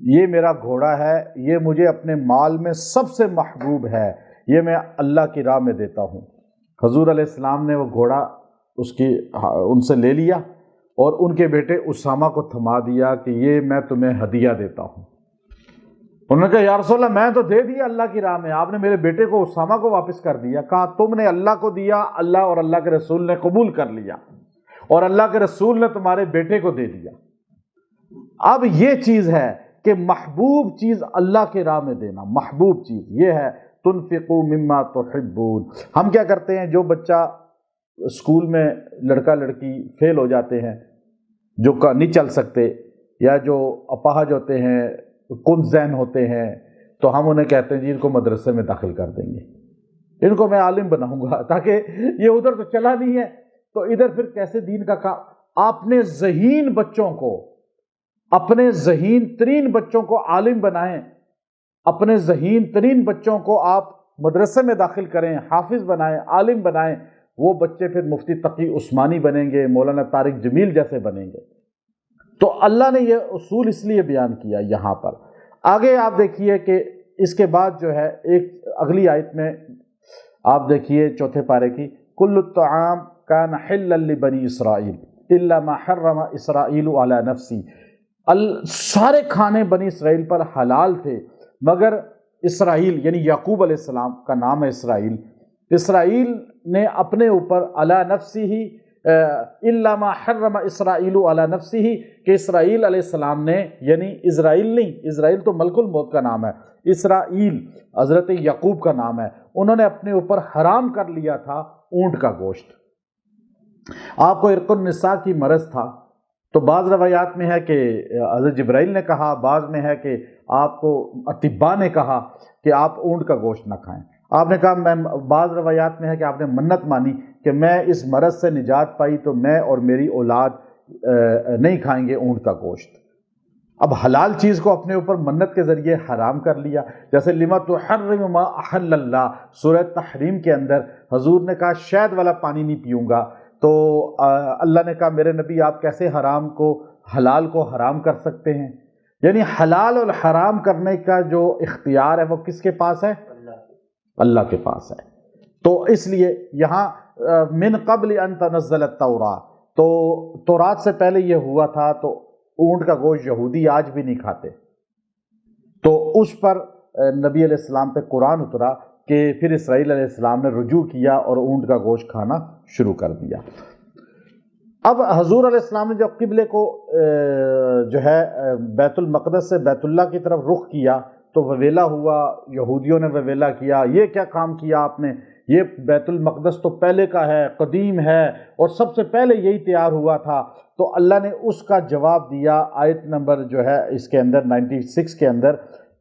یہ میرا گھوڑا ہے، یہ مجھے اپنے مال میں سب سے محبوب ہے، یہ میں اللہ کی راہ میں دیتا ہوں۔ حضور علیہ السلام نے وہ گھوڑا ان سے لے لیا اور ان کے بیٹے اسامہ کو تھما دیا کہ یہ میں تمہیں ہدیہ دیتا ہوں۔ انہوں نے کہا یا رسول اللہ میں تو دے دیا اللہ کی راہ میں، آپ نے میرے بیٹے کو اسامہ کو واپس کر دیا۔ کہا تم نے اللہ کو دیا، اللہ اور اللہ کے رسول نے قبول کر لیا، اور اللہ کے رسول نے تمہارے بیٹے کو دے دیا۔ اب یہ چیز ہے کہ محبوب چیز اللہ کے راہ میں دینا، محبوب چیز یہ ہے تنفقوا مما تحبون۔ ہم کیا کرتے ہیں، جو بچہ اسکول میں لڑکا لڑکی فیل ہو جاتے ہیں، جو نہیں چل سکتے یا جو اپاہج ہوتے ہیں، کن ذہن ہوتے ہیں، تو ہم انہیں کہتے ہیں جی ان کو مدرسے میں داخل کر دیں گے، ان کو میں عالم بناؤں گا، تاکہ یہ ادھر تو چلا نہیں ہے تو ادھر پھر کیسے دین کا کام۔ اپنے ذہین بچوں کو، اپنے ذہین ترین بچوں کو عالم بنائیں، اپنے ذہین ترین بچوں کو آپ مدرسے میں داخل کریں، حافظ بنائیں، عالم بنائیں، وہ بچے پھر مفتی تقی عثمانی بنیں گے، مولانا طارق جمیل جیسے بنیں گے۔ تو اللہ نے یہ اصول اس لیے بیان کیا یہاں پر۔ آگے آپ دیکھیے کہ اس کے بعد جو ہے ایک اگلی آیت میں آپ دیکھیے چوتھے پارے کی، کل الطعام کان حلا لبنی اسرائیل الا ما حرم اسرائیل علی نفسی، سارے کھانے بنی اسرائیل پر حلال تھے مگر اسرائیل یعنی یعقوب علیہ السلام کا نام ہے اسرائیل، اسرائیل نے اپنے اوپر علی نفسی ہی الا ما حرم اسرائیل علی نفسی ہی، کہ اسرائیل علیہ السلام نے، یعنی اسرائیل نہیں، اسرائیل تو ملک الموت کا نام ہے، اسرائیل حضرت یعقوب کا نام ہے، انہوں نے اپنے اوپر حرام کر لیا تھا اونٹ کا گوشت۔ آپ کو عرق النساء کی مرض تھا تو بعض روایات میں ہے کہ حضرت جبرائیل نے کہا، بعض میں ہے کہ آپ کو اطباء نے کہا کہ آپ اونٹ کا گوشت نہ کھائیں۔ آپ نے کہا میں، بعض روایات میں ہے کہ آپ نے منت مانی کہ میں اس مرض سے نجات پائی تو میں اور میری اولاد نہیں کھائیں گے اونٹ کا گوشت۔ اب حلال چیز کو اپنے اوپر منت کے ذریعے حرام کر لیا، جیسے لما تحرم ما احل اللہ، سورہ تحریم کے اندر حضور نے کہا شہد والا پانی نہیں پیوں گا، تو اللہ نے کہا میرے نبی آپ کیسے حرام کو حلال کو حرام کر سکتے ہیں؟ یعنی حلال اور حرام کرنے کا جو اختیار ہے وہ کس کے پاس ہے؟ اللہ کے پاس ہے۔ تو اس لیے یہاں من قبل ان تنزل التوراۃ، تو تورات سے پہلے یہ ہوا تھا، تو اونٹ کا گوشت یہودی آج بھی نہیں کھاتے، تو اس پر نبی علیہ السلام پہ قرآن اترا کہ پھر اسرائیل علیہ السلام نے رجوع کیا اور اونٹ کا گوشت کھانا شروع کر دیا۔ اب حضور علیہ السلام نے جب قبلے کو جو ہے بیت المقدس سے بیت اللہ کی طرف رخ کیا تو وویلا ہوا، یہودیوں نے وویلا کیا، یہ کیا کام کیا آپ نے، یہ بیت المقدس تو پہلے کا ہے، قدیم ہے، اور سب سے پہلے یہی تیار ہوا تھا۔ تو اللہ نے اس کا جواب دیا آیت نمبر جو ہے اس کے اندر 96 کے اندر،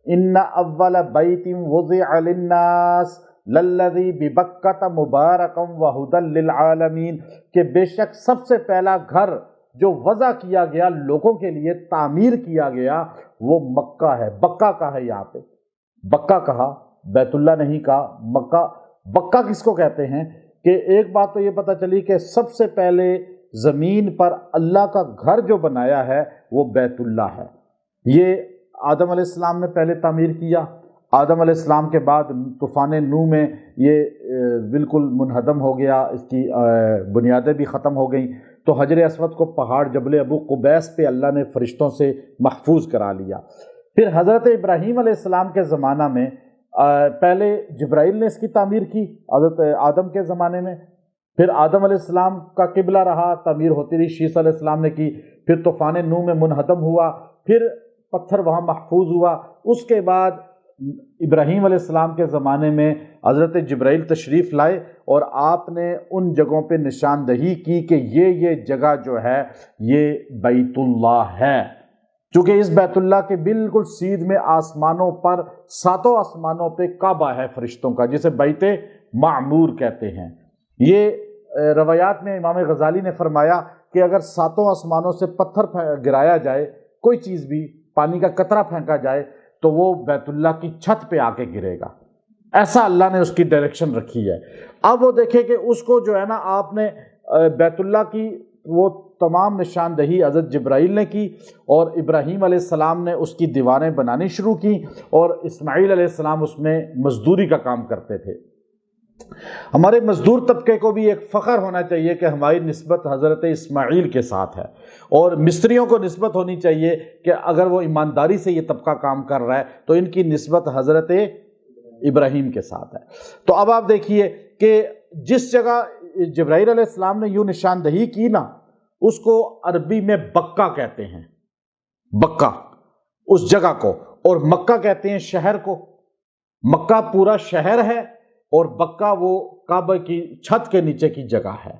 ان اول بیت وضع للناس للذی ببکۃ مبارکا وہدی للعالمین، کہ بے شک سب سے پہلا گھر جو وضع کیا گیا لوگوں کے لیے، تعمیر کیا گیا، وہ مکہ ہے۔ بکہ کا ہے، یہاں پہ بکہ کہا، بیت اللہ نہیں کہا، مکہ۔ بکہ کس کو کہتے ہیں؟ کہ ایک بات تو یہ پتہ چلی کہ سب سے پہلے زمین پر اللہ کا گھر جو بنایا ہے وہ بیت اللہ ہے۔ یہ آدم علیہ السلام نے پہلے تعمیر کیا، آدم علیہ السلام کے بعد طوفان نوح میں یہ بالکل منہدم ہو گیا، اس کی بنیادیں بھی ختم ہو گئیں، تو حجر اسود کو پہاڑ جبل ابو قبیس پہ اللہ نے فرشتوں سے محفوظ کرا لیا۔ پھر حضرت ابراہیم علیہ السلام کے زمانہ میں پہلے جبرائیل نے اس کی تعمیر کی حضرت آدم کے زمانے میں، پھر آدم علیہ السلام کا قبلہ رہا، تعمیر ہوتی رہی، شیس علیہ السلام نے کی، پھر طوفان نوح میں منہدم ہوا، پھر پتھر وہاں محفوظ ہوا۔ اس کے بعد ابراہیم علیہ السلام کے زمانے میں حضرت جبرائیل تشریف لائے اور آپ نے ان جگہوں پہ نشاندہی کی کہ یہ جگہ جو ہے یہ بیت اللہ ہے، چونکہ اس بیت اللہ کے بالکل سیدھ میں آسمانوں پر، ساتوں آسمانوں پہ کعبہ ہے فرشتوں کا، جسے بیت معمور کہتے ہیں۔ یہ روایات میں امام غزالی نے فرمایا کہ اگر ساتوں آسمانوں سے پتھر گرایا جائے، کوئی چیز بھی، پانی کا قطرہ پھینکا جائے، تو وہ بیت اللہ کی چھت پہ آ کے گرے گا، ایسا اللہ نے اس کی ڈائریکشن رکھی ہے۔ اب وہ دیکھیں کہ اس کو جو ہے نا آپ نے بیت اللہ کی وہ تمام نشاندہی حضرت جبرائیل نے کی، اور ابراہیم علیہ السلام نے اس کی دیواریں بنانی شروع کی، اور اسماعیل علیہ السلام اس میں مزدوری کا کام کرتے تھے۔ ہمارے مزدور طبقے کو بھی ایک فخر ہونا چاہیے کہ ہماری نسبت حضرت اسماعیل کے ساتھ ہے، اور مستریوں کو نسبت ہونی چاہیے کہ اگر وہ ایمانداری سے یہ طبقہ کام کر رہا ہے تو ان کی نسبت حضرت ابراہیم کے ساتھ ہے۔ تو اب آپ دیکھیے کہ جس جگہ جبرائیل علیہ السلام نے یوں نشاندہی کی نا، اس کو عربی میں بکہ کہتے ہیں، بکہ اس جگہ کو، اور مکہ کہتے ہیں شہر کو۔ مکہ پورا شہر ہے اور بکہ وہ کعبہ کی چھت کے نیچے کی جگہ ہے،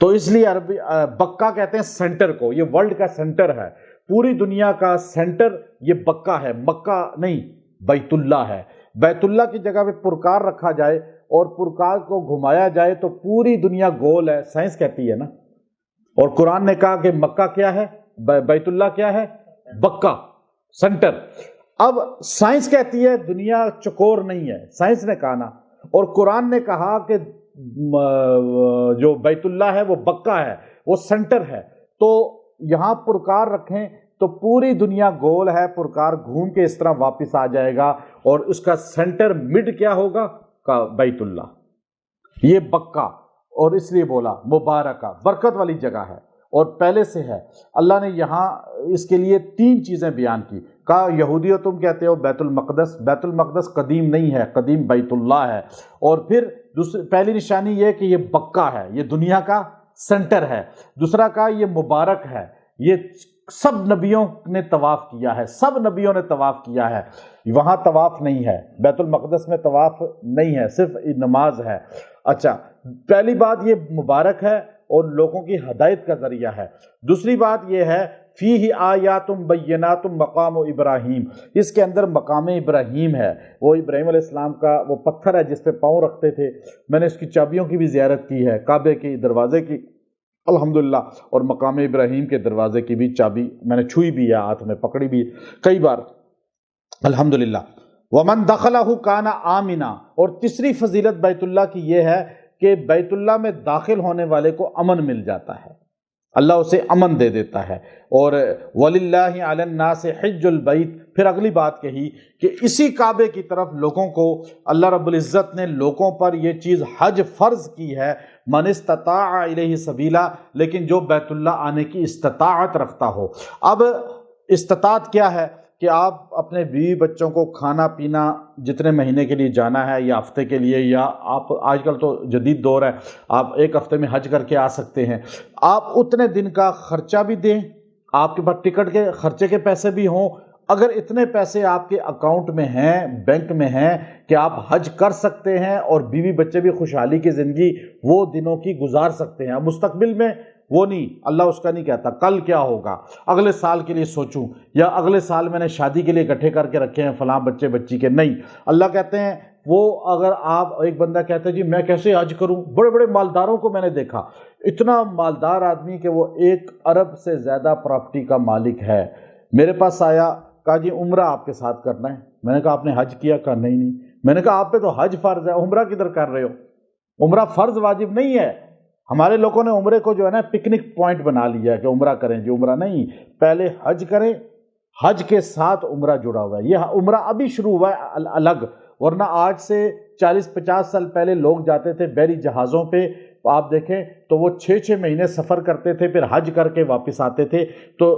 تو اس لیے عربی بکہ کہتے ہیں سینٹر کو۔ یہ ورلڈ کا سینٹر ہے، پوری دنیا کا سینٹر یہ بکہ ہے، مکہ نہیں، بیت اللہ ہے۔ بیت اللہ کی جگہ پہ پرکار رکھا جائے اور پرکار کو گھمایا جائے تو پوری دنیا گول ہے، سائنس کہتی ہے نا۔ اور قرآن نے کہا کہ مکہ کیا ہے، بیت اللہ کیا ہے، بکہ، سینٹر۔ اب سائنس کہتی ہے دنیا چکور نہیں ہے، سائنس نے کہا نا، اور قرآن نے کہا کہ جو بیت اللہ ہے وہ بکہ ہے، وہ سینٹر ہے، تو یہاں پرکار رکھیں تو پوری دنیا گول ہے، پرکار گھوم کے اس طرح واپس آ جائے گا، اور اس کا سینٹر مڈ کیا ہوگا، کا بیت اللہ، یہ بکہ۔ اور اس لیے بولا مبارکہ، برکت والی جگہ ہے، اور پہلے سے ہے۔ اللہ نے یہاں اس کے لیے 3 چیزیں بیان کی، کہا یہودیوں تم کہتے ہو بیت المقدس، بیت المقدس قدیم نہیں ہے، قدیم بیت اللہ ہے، اور پھر پہلی نشانی یہ کہ یہ بکہ ہے، یہ دنیا کا سینٹر ہے۔ دوسرا کہا یہ مبارک ہے، یہ سب نبیوں نے طواف کیا ہے، سب نبیوں نے طواف کیا ہے، وہاں طواف نہیں ہے، بیت المقدس میں طواف نہیں ہے، صرف نماز ہے۔ اچھا، پہلی بات یہ مبارک ہے اور لوگوں کی ہدایت کا ذریعہ ہے۔ دوسری بات یہ ہے فیہ آیات بینات مقام ابراہیم، اس کے اندر مقام ابراہیم ہے، وہ ابراہیم علیہ السلام کا وہ پتھر ہے جس پہ پاؤں رکھتے تھے۔ میں نے اس کی چابیوں کی بھی زیارت کی ہے، کعبے کے دروازے کی الحمدللہ، اور مقام ابراہیم کے دروازے کی بھی چابی میں نے چھوئی بھی ہے، ہاتھ میں پکڑی بھی کئی بار الحمدللہ۔ ومن دخلہ کان آمنا، اور تیسری فضیلت بیت اللہ کی یہ ہے کہ بیت اللہ میں داخل ہونے والے کو امن مل جاتا ہے، اللہ اسے امن دے دیتا ہے۔ اور وَلِلَّهِ عَلَى النَّاسِ حِجُّ الْبَيْتِ، پھر اگلی بات کہی کہ اسی کعبے کی طرف لوگوں کو اللہ رب العزت نے لوگوں پر یہ چیز حج فرض کی ہے، من استطاع الیہ سبیلا، لیکن جو بیت اللہ آنے کی استطاعت رکھتا ہو۔ اب استطاعت کیا ہے کہ آپ اپنے بیوی بچوں کو کھانا پینا جتنے مہینے کے لیے جانا ہے یا ہفتے کے لیے، یا آپ آج کل تو جدید دور ہے، آپ ایک ہفتے میں حج کر کے آ سکتے ہیں، آپ اتنے دن کا خرچہ بھی دیں، آپ کے پاس ٹکٹ کے خرچے کے پیسے بھی ہوں۔ اگر اتنے پیسے آپ کے اکاؤنٹ میں ہیں، بینک میں ہیں کہ آپ حج کر سکتے ہیں اور بیوی بچے بھی خوشحالی کی زندگی وہ دنوں کی گزار سکتے ہیں۔ اب مستقبل میں وہ نہیں، اللہ اس کا نہیں کہتا کل کیا ہوگا، اگلے سال کے لیے سوچوں، یا اگلے سال میں نے شادی کے لیے اکٹھے کر کے رکھے ہیں فلاں بچے بچی کے، نہیں۔ اللہ کہتے ہیں وہ اگر آپ، ایک بندہ کہتا ہے جی میں کیسے حج کروں، بڑے بڑے مالداروں کو میں نے دیکھا، اتنا مالدار آدمی کہ وہ 1 ارب سے زیادہ پراپرٹی کا مالک ہے، میرے پاس آیا، کہا جی عمرہ آپ کے ساتھ کرنا ہے۔ میں نے کہا آپ نے حج کیا؟ کہا نہیں۔ میں نے کہا آپ پہ تو حج فرض ہے، عمرہ کدھر کر رہے ہو؟ عمرہ فرض واجب نہیں ہے۔ ہمارے لوگوں نے عمرے کو جو ہے نا پکنک پوائنٹ بنا لیا ہے کہ عمرہ کریں، جی عمرہ نہیں، پہلے حج کریں، حج کے ساتھ عمرہ جڑا ہوا ہے۔ یہ عمرہ ابھی شروع ہوا ہے الگ، ورنہ آج سے 40-50 سال پہلے لوگ جاتے تھے بحری جہازوں پہ، آپ دیکھیں تو وہ 6 مہینے سفر کرتے تھے، پھر حج کر کے واپس آتے تھے۔ تو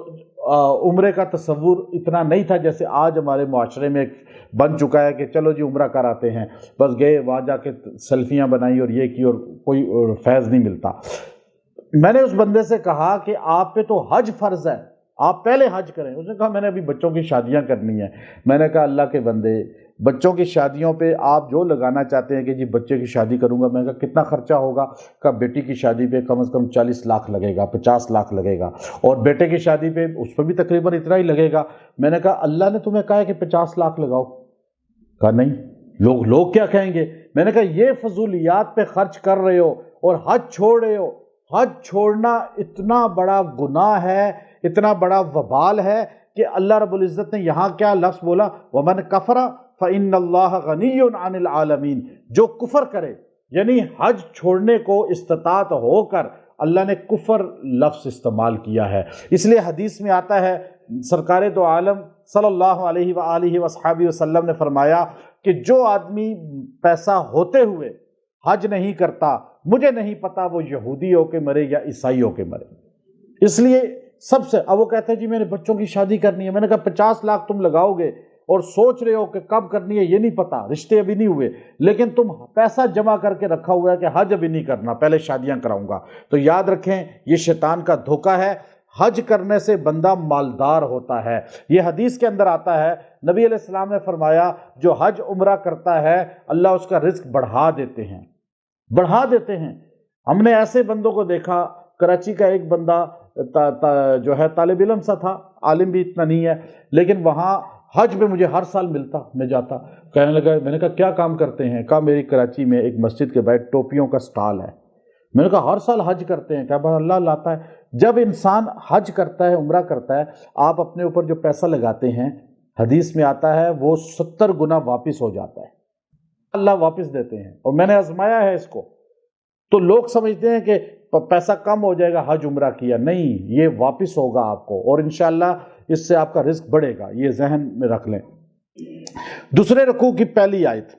عمرے کا تصور اتنا نہیں تھا جیسے آج ہمارے معاشرے میں بن چکا ہے کہ چلو جی عمرہ کراتے ہیں، بس گئے وہاں جا کے سیلفیاں بنائی اور یہ کی، اور کوئی فیض نہیں ملتا۔ میں نے اس بندے سے کہا کہ آپ پہ تو حج فرض ہے، آپ پہلے حج کریں۔ اس نے کہا میں نے ابھی بچوں کی شادیاں کرنی ہیں۔ میں نے کہا اللہ کے بندے، بچوں کی شادیوں پہ آپ جو لگانا چاہتے ہیں کہ جی بچے کی شادی کروں گا، میں نے کہا کتنا خرچہ ہوگا؟ کہ بیٹی کی شادی پہ کم از کم 40 لاکھ لگے گا، 50 لاکھ لگے گا، اور بیٹے کی شادی پہ اس پہ بھی تقریباً اتنا ہی لگے گا۔ میں نے کہا اللہ نے تمہیں کہا ہے کہ 50 لاکھ لگاؤ؟ کہا نہیں، لوگ کیا کہیں گے؟ میں نے کہا یہ فضولیات پہ خرچ کر رہے ہو اور حج چھوڑ رہے ہو۔ حج چھوڑنا اتنا بڑا گناہ ہے، اتنا بڑا وبال ہے کہ اللہ رب العزت نے یہاں کیا لفظ بولا، وَمَنْ كَفَرَ فَإِنَّ اللَّهَ غَنِيٌّ عَنِ الْعَالَمِينَ، جو کفر کرے، یعنی حج چھوڑنے کو استطاعت ہو کر اللہ نے کفر لفظ استعمال کیا ہے۔ اس لیے حدیث میں آتا ہے، سرکار دو عالم صلی اللہ علیہ وآلہ وصحبہ وسلم نے فرمایا کہ جو آدمی پیسہ ہوتے ہوئے حج نہیں کرتا، مجھے نہیں پتا وہ یہودی ہو کے مرے یا عیسائی ہو کے مرے۔ اس لیے سب سے، اب وہ کہتے ہیں جی میرے بچوں کی شادی کرنی ہے، میں نے کہا 50 لاکھ تم لگاؤ گے اور سوچ رہے ہو کہ کب کرنی ہے یہ نہیں پتا، رشتے ابھی نہیں ہوئے، لیکن تم پیسہ جمع کر کے رکھا ہوا ہے کہ حج ابھی نہیں کرنا، پہلے شادیاں کراؤں گا، تو یاد رکھیں یہ شیطان کا دھوکہ ہے۔ حج کرنے سے بندہ مالدار ہوتا ہے۔ یہ حدیث کے اندر آتا ہے، نبی علیہ السلام نے فرمایا جو حج عمرہ کرتا ہے اللہ اس کا رزق بڑھا دیتے ہیں، بڑھا دیتے ہیں۔ ہم نے ایسے بندوں کو دیکھا، کراچی کا ایک بندہ جو ہے طالب علم سا تھا، عالم بھی اتنا نہیں ہے، لیکن وہاں حج میں مجھے ہر سال ملتا، میں جاتا، کہنے لگا، میں نے کہا کیا کام کرتے ہیں؟ کہا میری کراچی میں ایک مسجد کے باہر ٹوپیوں کا سٹال ہے۔ میں نے کہا ہر سال حج کرتے ہیں؟ کہا بس اللہ لاتا ہے۔ جب انسان حج کرتا ہے، عمرہ کرتا ہے، آپ اپنے اوپر جو پیسہ لگاتے ہیں، حدیث میں آتا ہے وہ 70 گنا واپس ہو جاتا ہے، اللہ واپس دیتے ہیں، اور میں نے آزمایا ہے اس کو۔ تو لوگ سمجھتے ہیں کہ پیسہ کم ہو جائے گا حج عمرہ کیا، نہیں، یہ واپس ہوگا آپ کو، اور انشاءاللہ اس سے آپ کا رزق بڑھے گا، یہ ذہن میں رکھ لیں۔ دوسرے رکوع کی پہلی آیت،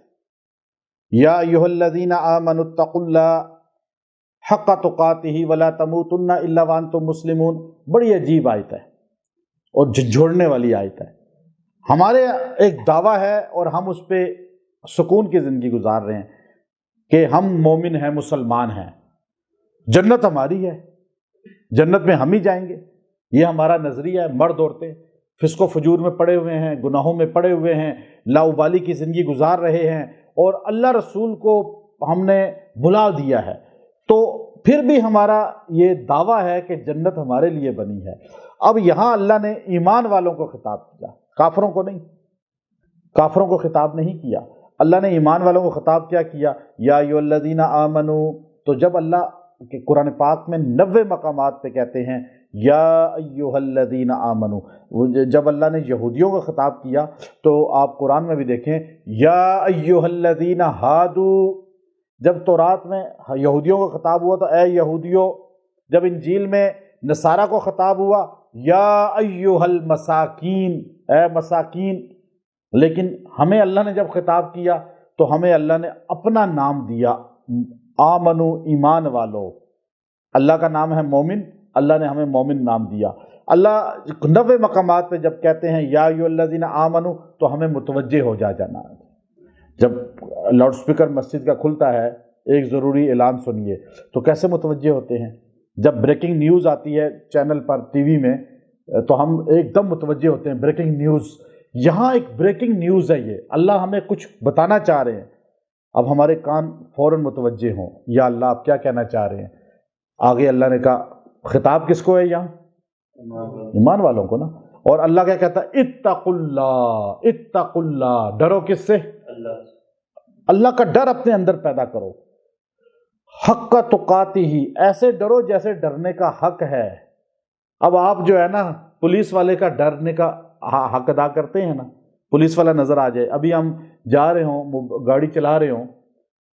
یا ایھا الذین آمنوا اتقوا اللہ حق تقاتہ ولا تموتن الا وانتم مسلمون، بڑی عجیب آیت ہے اور جھنجھوڑنے والی آیت ہے۔ ہمارے ایک دعویٰ ہے اور ہم اس پہ سکون کی زندگی گزار رہے ہیں کہ ہم مومن ہیں، مسلمان ہیں، جنت ہماری ہے، جنت میں ہم ہی جائیں گے، یہ ہمارا نظریہ ہے۔ مرد عورتیں فسق و فجور میں پڑے ہوئے ہیں، گناہوں میں پڑے ہوئے ہیں، لاؤبالی کی زندگی گزار رہے ہیں، اور اللہ رسول کو ہم نے بھلا دیا ہے، تو پھر بھی ہمارا یہ دعویٰ ہے کہ جنت ہمارے لیے بنی ہے۔ اب یہاں اللہ نے ایمان والوں کو خطاب کیا، کافروں کو نہیں، کافروں کو خطاب نہیں کیا، اللہ نے ایمان والوں کو خطاب کیا یا ایھا الذین آمنوا۔ تو جب اللہ کہ قرآن پاک میں 90 مقامات پہ کہتے ہیں یا ایھا الذین آمنوا، جب اللہ نے یہودیوں کو خطاب کیا تو آپ قرآن میں بھی دیکھیں یا ایھا الذین ہادوا، جب تورات میں یہودیوں کو خطاب ہوا تو اے یہودیوں، جب انجیل میں نصارہ کو خطاب ہوا یا ایھا المساکین، اے مساکین، لیکن ہمیں اللہ نے جب خطاب کیا تو ہمیں اللہ نے اپنا نام دیا، آمنو، ایمان والو، اللہ کا نام ہے مومن، اللہ نے ہمیں مومن نام دیا۔ اللہ 90 مقامات پہ جب کہتے ہیں یا ایھا الذین آمنو تو ہمیں متوجہ ہو جانا ہے۔ جب لاؤڈ سپیکر مسجد کا کھلتا ہے، ایک ضروری اعلان سنیے، تو کیسے متوجہ ہوتے ہیں؟ جب بریکنگ نیوز آتی ہے چینل پر، ٹی وی میں، تو ہم ایک دم متوجہ ہوتے ہیں، بریکنگ نیوز، یہاں ایک بریکنگ نیوز ہے، یہ اللہ ہمیں کچھ بتانا چاہ رہے ہیں، اب ہمارے کان فوراً متوجہ ہوں، یا اللہ آپ کیا کہنا چاہ رہے ہیں؟ آگے اللہ نے کہا خطاب کس کو ہے یہاں؟ ایمان والوں کو نا۔ اور اللہ کیا کہتا ہے؟ اتقوا اللہ، اتقوا اللہ، ڈرو کس سے؟ اللہ کا ڈر اپنے اندر پیدا کرو، حق تقاتہ، ایسے ڈرو جیسے ڈرنے کا حق ہے۔ اب آپ جو ہے نا پولیس والے کا ڈرنے کا حق ادا کرتے ہیں نا، پولیس والا نظر آ جائے، ابھی ہم جا رہے ہوں، گاڑی چلا رہے ہوں،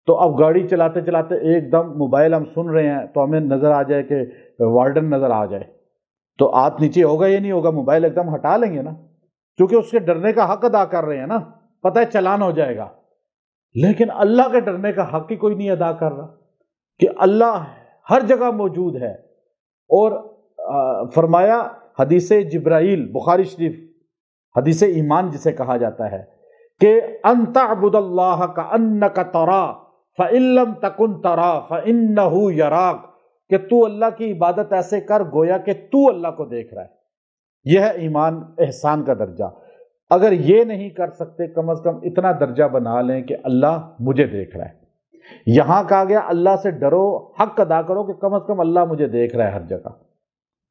تو اب گاڑی چلاتے چلاتے ایک دم موبائل ہم سن رہے ہیں تو ہمیں نظر آ جائے کہ وارڈن نظر آ جائے، تو ہاتھ نیچے ہوگا یا نہیں ہوگا؟ موبائل ایک دم ہٹا لیں گے نا، کیونکہ اس کے ڈرنے کا حق ادا کر رہے ہیں نا، پتہ ہے چلان ہو جائے گا۔ لیکن اللہ کے ڈرنے کا حق ہی کوئی نہیں ادا کر رہا کہ اللہ ہر جگہ موجود ہے۔ اور فرمایا حدیث جبرائیل، بخاری شریف، حدیث ایمان جسے کہا جاتا ہے کہ ان تعبد اللہ کأنک تراہ فإن لم تکن تراہ فإنہ یراک، کہ تو اللہ کی عبادت ایسے کر گویا کہ تو اللہ کو دیکھ رہا ہے۔ یہ ہے ایمان، احسان کا درجہ۔ اگر یہ نہیں کر سکتے، کم از کم اتنا درجہ بنا لیں کہ اللہ مجھے دیکھ رہا ہے۔ یہاں کہا گیا اللہ سے ڈرو، حق ادا کرو کہ کم از کم اللہ مجھے دیکھ رہا ہے ہر جگہ۔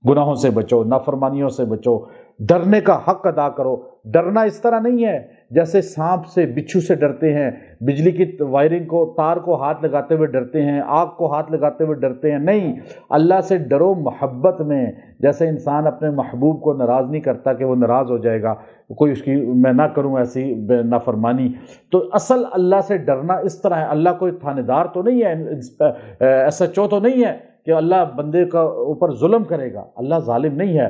گناہوں سے بچو، نافرمانیوں سے بچو، ڈرنے کا حق ادا کرو۔ ڈرنا اس طرح نہیں ہے جیسے سانپ سے، بچھو سے ڈرتے ہیں، بجلی کی وائرنگ کو، تار کو ہاتھ لگاتے ہوئے ڈرتے ہیں، آگ کو ہاتھ لگاتے ہوئے ڈرتے ہیں، نہیں، اللہ سے ڈرو محبت میں، جیسے انسان اپنے محبوب کو ناراض نہیں کرتا کہ وہ ناراض ہو جائے گا، کوئی اس کی میں نہ کروں ایسی نافرمانی۔ تو اصل اللہ سے ڈرنا اس طرح ہے۔ اللہ کوئی تھانے دار تو نہیں ہے، SHO تو نہیں ہے کہ اللہ بندے کا اوپر ظلم کرے گا، اللہ ظالم نہیں ہے۔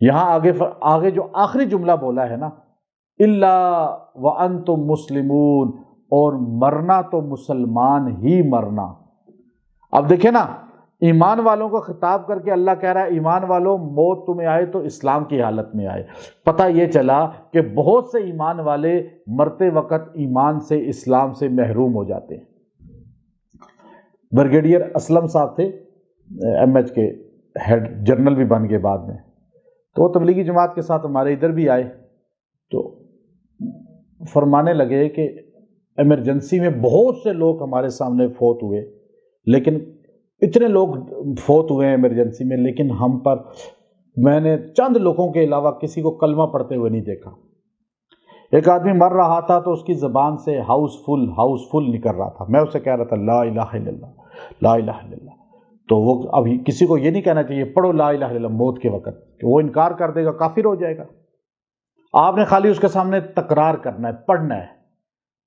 یہاں آگے جو آخری جملہ بولا ہے نا، الا وانتم مسلمون، اور مرنا تو مسلمان ہی مرنا۔ اب دیکھیں نا، ایمان والوں کو خطاب کر کے اللہ کہہ رہا ہے ایمان والوں موت تمہیں آئے تو اسلام کی حالت میں آئے۔ پتہ یہ چلا کہ بہت سے ایمان والے مرتے وقت ایمان سے، اسلام سے محروم ہو جاتے ہیں۔ بریگیڈیئر اسلم صاحب تھے، ایم ایچ کے ہیڈ جنرل بھی بن گئے بعد میں، تو وہ تبلیغی جماعت کے ساتھ ہمارے ادھر بھی آئے، تو فرمانے لگے کہ ایمرجنسی میں بہت سے لوگ ہمارے سامنے فوت ہوئے، لیکن اتنے لوگ فوت ہوئے ہیں ایمرجنسی میں، لیکن ہم پر میں نے چند لوگوں کے علاوہ کسی کو کلمہ پڑھتے ہوئے نہیں دیکھا۔ ایک آدمی مر رہا تھا تو اس کی زبان سے ہاؤس فل نکل رہا تھا، میں اسے کہہ رہا تھا لا الہ الا اللہ، لا الہ الا اللہ، تو وہ ابھی کسی کو یہ نہیں کہنا چاہیے پڑھو لا الہ الا اللہ موت کے وقت، کہ وہ انکار کر دے گا، کافر ہو جائے گا۔ آپ نے خالی اس کے سامنے تکرار کرنا ہے، پڑھنا ہے۔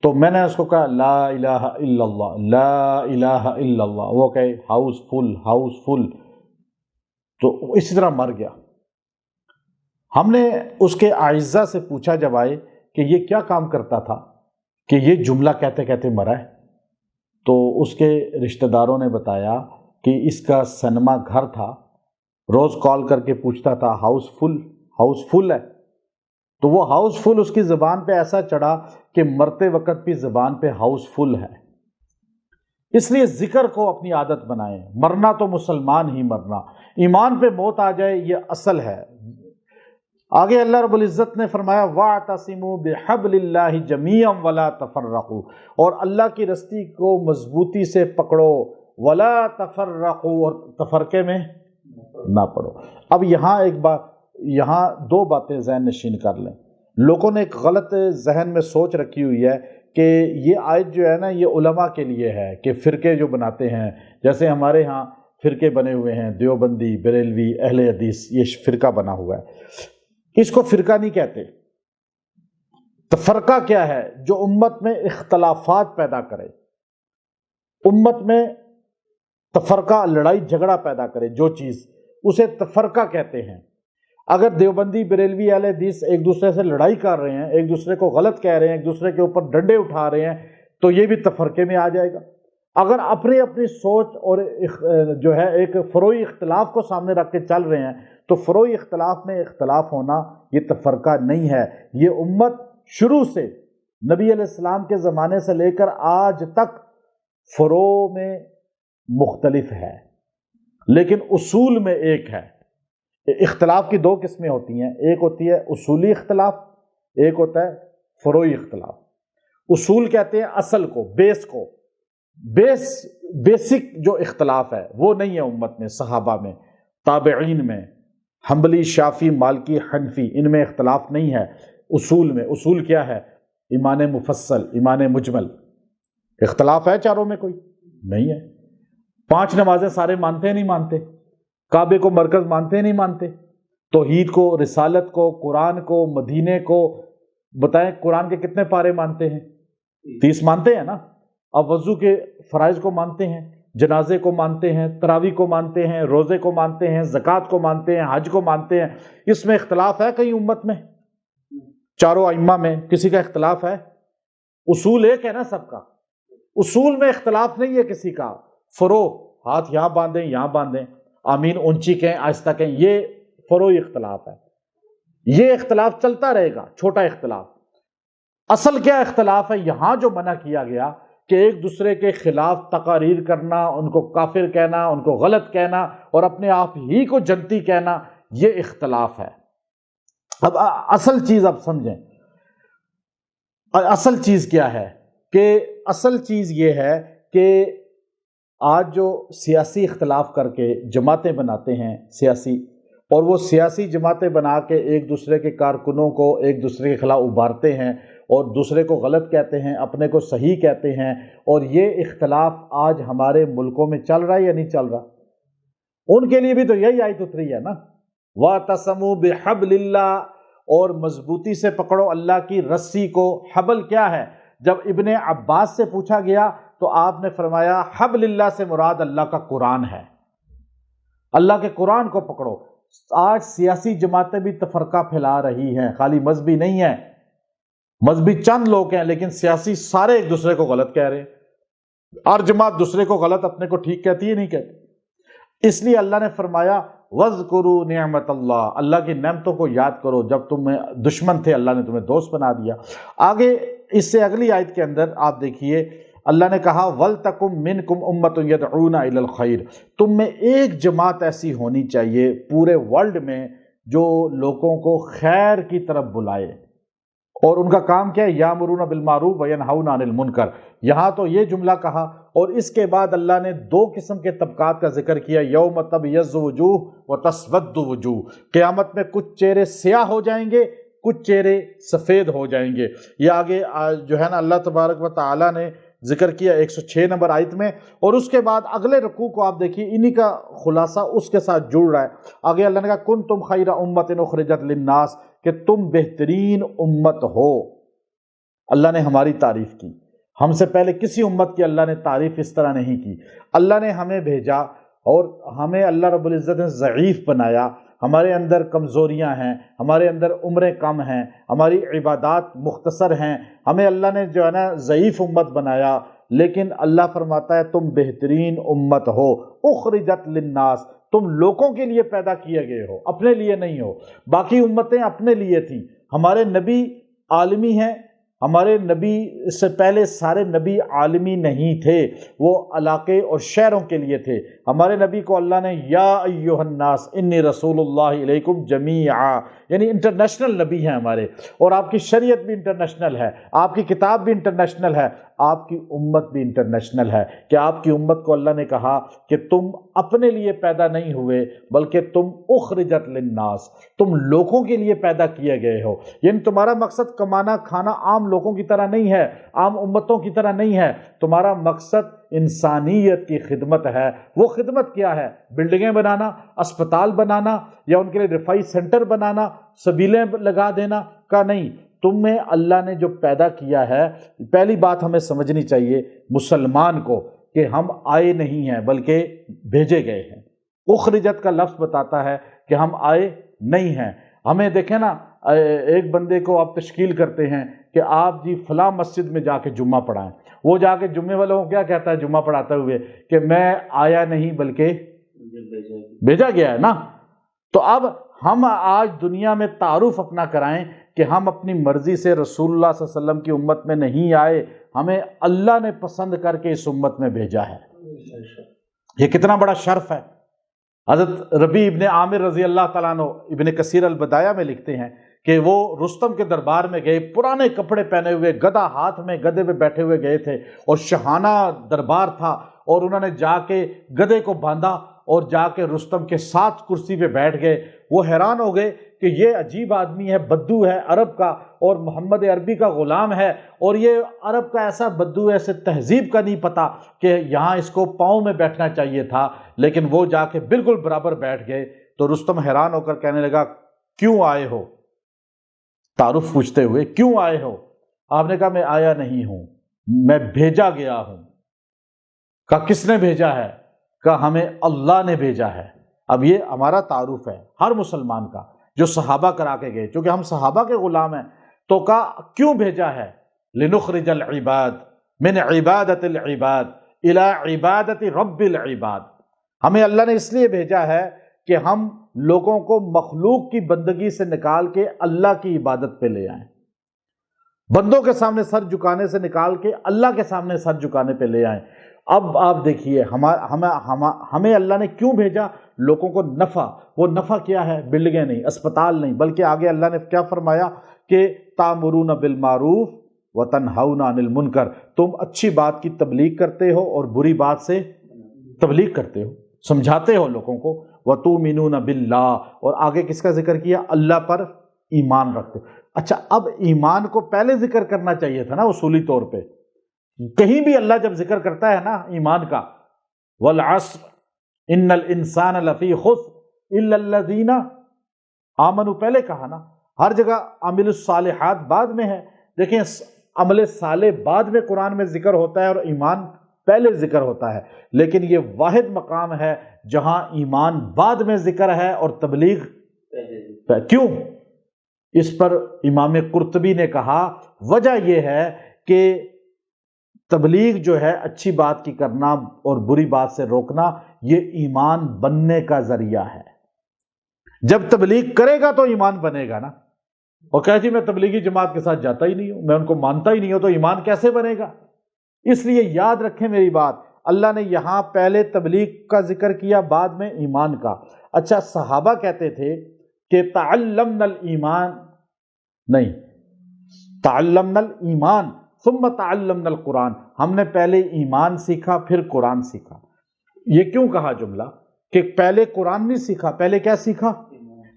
تو میں نے اس کو کہا لا الہ الا اللہ، لا الہ الا اللہ، وہ کہے ہاؤس فل، تو اسی طرح مر گیا۔ ہم نے اس کے اعزہ سے پوچھا جب آئے کہ یہ کیا کام کرتا تھا کہ یہ جملہ کہتے کہتے مرا ہے، تو اس کے رشتہ داروں نے بتایا کہ اس کا سنما گھر تھا، روز کال کر کے پوچھتا تھا ہاؤس فل ہے، تو وہ ہاؤس فل اس کی زبان پہ ایسا چڑھا کہ مرتے وقت بھی زبان پہ ہاؤس فل ہے۔ اس لیے ذکر کو اپنی عادت بنائیں، مرنا تو مسلمان ہی مرنا، ایمان پہ موت آ جائے یہ اصل ہے۔ آگے اللہ رب العزت نے فرمایا وَاعْتَصِمُوا بِحَبْلِ اللَّهِ جَمِيعًا وَلَا تَفَرَّقُوا، اور اللہ کی رسی کو مضبوطی سے پکڑو، وَلَا تَفَرَّقُوا، اور تفرقے میں نہ پڑو۔ اب یہاں دو باتیں ذہن نشین کر لیں۔ لوگوں نے ایک غلط ذہن میں سوچ رکھی ہوئی ہے کہ یہ آیت جو ہے نا یہ علماء کے لیے ہے، کہ فرقے جو بناتے ہیں، جیسے ہمارے ہاں فرقے بنے ہوئے ہیں، دیوبندی، بریلوی، اہل حدیث، یہ فرقہ بنا ہوا ہے، اس کو فرقہ نہیں کہتے۔ تفرقہ کیا ہے؟ جو امت میں اختلافات پیدا کرے، امت میں تفرقہ، لڑائی جھگڑا پیدا کرے، جو چیز، اسے تفرقہ کہتے ہیں۔ اگر دیوبندی، بریلوی، اہل حدیث ایک دوسرے سے لڑائی کر رہے ہیں، ایک دوسرے کو غلط کہہ رہے ہیں، ایک دوسرے کے اوپر ڈنڈے اٹھا رہے ہیں، تو یہ بھی تفرقے میں آ جائے گا۔ اگر اپنی اپنی سوچ اور جو ہے ایک فروعی اختلاف کو سامنے رکھ کے چل رہے ہیں، تو فروعی اختلاف میں اختلاف ہونا یہ تفرقہ نہیں ہے۔ یہ امت شروع سے نبی علیہ السلام کے زمانے سے لے کر آج تک فروع میں مختلف ہے، لیکن اصول میں ایک ہے۔ اختلاف کی دو قسمیں ہوتی ہیں، ایک ہوتی ہے اصولی اختلاف، ایک ہوتا ہے فروعی اختلاف۔ اصول کہتے ہیں اصل کو، بیس کو، بیسک جو اختلاف ہے وہ نہیں ہے امت میں، صحابہ میں، تابعین میں، حنبلی، شافعی، مالکی، حنفی، ان میں اختلاف نہیں ہے۔ اصول میں، اصول کیا ہے؟ ایمان مفصل، ایمان مجمل۔ اختلاف ہے چاروں میں؟ کوئی نہیں ہے۔ 5 نمازیں سارے مانتے ہیں نہیں مانتے؟ کعبے کو مرکز مانتے ہیں نہیں مانتے؟ توحید کو، رسالت کو، قرآن کو، مدینے کو، بتائیں قرآن کے کتنے پارے مانتے ہیں؟ 30 مانتے ہیں نا؟ اب وضو کے فرائض کو مانتے ہیں، جنازے کو مانتے ہیں، تراویح کو مانتے ہیں، روزے کو مانتے ہیں، زکوٰۃ کو مانتے ہیں، حج کو مانتے ہیں۔ اس میں اختلاف ہے کہیں امت میں؟ چاروں ائمہ میں کسی کا اختلاف ہے؟ اصول ایک ہے نا سب کا، اصول میں اختلاف نہیں ہے کسی کا۔ فروع، ہاتھ یہاں باندھیں، یہاں باندھیں، آمین اونچی کہیں، آہستہ کہیں، یہ فروعی اختلاف ہے۔ یہ اختلاف چلتا رہے گا، چھوٹا اختلاف۔ اصل کیا اختلاف ہے؟ یہاں جو منع کیا گیا کہ ایک دوسرے کے خلاف تقاریر کرنا، ان کو کافر کہنا، ان کو غلط کہنا اور اپنے آپ ہی کو جنتی کہنا، یہ اختلاف ہے۔ اب اصل چیز اب سمجھیں، اصل چیز کیا ہے؟ کہ اصل چیز یہ ہے کہ آج جو سیاسی اختلاف کر کے جماعتیں بناتے ہیں سیاسی، اور وہ سیاسی جماعتیں بنا کے ایک دوسرے کے کارکنوں کو ایک دوسرے کے خلاف ابھارتے ہیں اور دوسرے کو غلط کہتے ہیں، اپنے کو صحیح کہتے ہیں، اور یہ اختلاف آج ہمارے ملکوں میں چل رہا ہے یا نہیں چل رہا؟ ان کے لیے بھی تو یہی آیت اتری ہے نا، وَاعْتَصِمُوا بِحَبْلِ اللَّهِ، اور مضبوطی سے پکڑو اللہ کی رسی کو۔ حبل کیا ہے؟ جب ابن عباس سے پوچھا گیا تو آپ نے فرمایا حبل اللہ سے مراد اللہ کا قرآن ہے۔ اللہ کے قرآن کو پکڑو۔ آج سیاسی جماعتیں بھی تفرقہ پھیلا رہی ہیں، خالی مذہبی نہیں ہیں، مذہبی چند لوگ ہیں لیکن سیاسی سارے ایک دوسرے کو غلط کہہ رہے ہیں، ہر جماعت دوسرے کو غلط اپنے کو ٹھیک کہتی ہے نہیں کہتی۔ اس لیے اللہ نے فرمایا وَاذْكُرُوا نِعْمَتَ اللَّهِ، اللہ کی نعمتوں کو یاد کرو، جب تم دشمن تھے اللہ نے تمہیں دوست بنا دیا۔ آگے اس سے اگلی آیت کے اندر آپ دیکھیے اللہ نے کہا وَلْتَكُمْ مِنْكُمْ أُمَّةٌ يَدْعُونَ إِلَى الْخَيْرِ، تم میں ایک جماعت ایسی ہونی چاہیے پورے ورلڈ میں جو لوگوں کو خیر کی طرف بلائے، اور ان کا کام کیا ہے؟ یامرون بالمعروف وینہون عن المنکر۔ یہاں تو یہ جملہ کہا اور اس کے بعد اللہ نے دو قسم کے طبقات کا ذکر کیا، یوم تبیض وجوہ وتسود وجوہ، قیامت میں کچھ چہرے سیاہ ہو جائیں گے، کچھ چہرے سفید ہو جائیں گے۔ یہ آگے جو ہے نا اللہ تبارک و تعالی نے ذکر کیا 106 نمبر آیت میں، اور اس کے بعد اگلے رکوع کو آپ دیکھیے انہی کا خلاصہ اس کے ساتھ جڑ رہا ہے۔ آگے اللہ نے کہا کنتم خیر امۃ اخرجت للناس، کہ تم بہترین امت ہو۔ اللہ نے ہماری تعریف کی، ہم سے پہلے کسی امت کی اللہ نے تعریف اس طرح نہیں کی۔ اللہ نے ہمیں بھیجا اور ہمیں اللہ رب العزت نے ضعیف بنایا، ہمارے اندر کمزوریاں ہیں، ہمارے اندر عمریں کم ہیں، ہماری عبادات مختصر ہیں، ہمیں اللہ نے جو ہے نا ضعیف امت بنایا، لیکن اللہ فرماتا ہے تم بہترین امت ہو، اخرجت للناس، تم لوگوں کے لیے پیدا کیے گئے ہو، اپنے لیے نہیں ہو۔ باقی امتیں اپنے لیے تھیں، ہمارے نبی عالمی ہیں، ہمارے نبی سے پہلے سارے نبی عالمی نہیں تھے، وہ علاقے اور شہروں کے لیے تھے۔ ہمارے نبی کو اللہ نے یا ایھا الناس انی رسول اللہ الیکم جمیعا، یعنی انٹرنیشنل نبی ہیں ہمارے، اور آپ کی شریعت بھی انٹرنیشنل ہے، آپ کی کتاب بھی انٹرنیشنل ہے، آپ کی امت بھی انٹرنیشنل ہے، کہ آپ کی امت کو اللہ نے کہا کہ تم اپنے لیے پیدا نہیں ہوئے بلکہ تم اخرجت للناس، تم لوگوں کے لیے پیدا کیے گئے ہو۔ یعنی تمہارا مقصد کمانا کھانا عام لوگوں کی طرح نہیں ہے، عام امتوں کی طرح نہیں ہے، تمہارا مقصد انسانیت کی خدمت ہے۔ وہ خدمت کیا ہے؟ بلڈنگیں بنانا، اسپتال بنانا، یا ان کے لیے رفائی سینٹر بنانا، سبیلیں لگا دینا کا نہیں۔ تمہیں اللہ نے جو پیدا کیا ہے، پہلی بات ہمیں سمجھنی چاہیے مسلمان کو کہ ہم آئے نہیں ہیں بلکہ بھیجے گئے ہیں۔ اخرجت کا لفظ بتاتا ہے کہ ہم آئے نہیں ہیں۔ ہمیں دیکھیں نا، ایک بندے کو آپ تشکیل کرتے ہیں کہ آپ جی فلاں مسجد میں جا کے جمعہ پڑھائیں، وہ جا کے جمعے والوں کو کیا کہتا ہے جمعہ پڑھاتے ہوئے کہ میں آیا نہیں بلکہ بھیجا گیا ہے نا۔ تو اب ہم آج دنیا میں تعارف اپنا کرائیں کہ ہم اپنی مرضی سے رسول اللہ صلی اللہ علیہ وسلم کی امت میں نہیں آئے، ہمیں اللہ نے پسند کر کے اس امت میں بھیجا ہے۔ یہ کتنا بڑا شرف ہے۔ حضرت ربیع ابن عامر رضی اللہ تعالیٰ عنہ ابن کثیر البدایہ میں لکھتے ہیں کہ وہ رستم کے دربار میں گئے، پرانے کپڑے پہنے ہوئے، گدا ہاتھ میں، گدے پہ بیٹھے ہوئے گئے تھے، اور شاہانہ دربار تھا، اور انہوں نے جا کے گدے کو باندھا اور جا کے رستم کے ساتھ کرسی پہ بیٹھ گئے۔ وہ حیران ہو گئے کہ یہ عجیب آدمی ہے، بدو ہے عرب کا، اور محمد عربی کا غلام ہے، اور یہ عرب کا ایسا بدو ہے، ایسے تہذیب کا نہیں پتہ کہ یہاں اس کو پاؤں میں بیٹھنا چاہیے تھا، لیکن وہ جا کے بالکل برابر بیٹھ گئے۔ تو رستم حیران ہو کر کہنے لگا کیوں آئے ہو؟ تعارف پوچھتے ہوئے کیوں آئے ہو؟ آپ نے کہا میں آیا نہیں ہوں، میں بھیجا گیا ہوں۔ کہا کس نے بھیجا ہے؟ کہا ہمیں اللہ نے بھیجا ہے۔ اب یہ ہمارا تعارف ہے ہر مسلمان کا جو صحابہ کرا کے گئے، چونکہ ہم صحابہ کے غلام ہیں۔ تو کہا کیوں بھیجا ہے؟ لنخرج العباد من عبادت العباد الى عبادت رب العباد، ہمیں اللہ نے اس لیے بھیجا ہے کہ ہم لوگوں کو مخلوق کی بندگی سے نکال کے اللہ کی عبادت پہ لے آئیں، بندوں کے سامنے سر جھکانے سے نکال کے اللہ کے سامنے سر جھکانے پہ لے آئیں۔ اب آپ دیکھیے ہمیں اللہ نے کیوں بھیجا؟ لوگوں کو نفع، وہ نفع کیا ہے؟ بلڈنگیں نہیں، اسپتال نہیں، بلکہ آگے اللہ نے کیا فرمایا کہ تامرون بالمعروف وتنہون عن المنکر، تم اچھی بات کی تبلیغ کرتے ہو اور بری بات سے تبلیغ کرتے ہو، سمجھاتے ہو لوگوں کو۔ وتؤمنون باللہ، اور آگے کس کا ذکر کیا؟ اللہ پر ایمان رکھتے۔ اچھا، اب ایمان کو پہلے ذکر کرنا چاہیے تھا نا اصولی طور پہ۔ کہیں بھی اللہ جب ذکر کرتا ہے نا ایمان کا، والعصر ان الانسان لفی خسر الا الذین آمنوا، پہلے کہا نا۔ ہر جگہ عامل الصالحات بعد میں ہے۔ دیکھیں عمل صالح بعد میں قرآن میں ذکر ہوتا ہے اور ایمان پہلے ذکر ہوتا ہے، لیکن یہ واحد مقام ہے جہاں ایمان بعد میں ذکر ہے اور تبلیغ کیوں؟ اس پر امام قرطبی نے کہا وجہ یہ ہے کہ تبلیغ جو ہے اچھی بات کی کرنا اور بری بات سے روکنا، یہ ایمان بننے کا ذریعہ ہے۔ جب تبلیغ کرے گا تو ایمان بنے گا نا، اور کہے جی میں تبلیغی جماعت کے ساتھ جاتا ہی نہیں ہوں، میں ان کو مانتا ہی نہیں ہوں، تو ایمان کیسے بنے گا؟ اس لیے یاد رکھیں میری بات، اللہ نے یہاں پہلے تبلیغ کا ذکر کیا، بعد میں ایمان کا۔ اچھا، صحابہ کہتے تھے کہ تعلمنا الایمان، نہیں، تعلمنا الایمان ثم تعلمنا القرآن، ہم نے پہلے ایمان سیکھا پھر قرآن سیکھا۔ یہ کیوں کہا جملہ کہ پہلے قرآن نہیں سیکھا، پہلے کیا سیکھا؟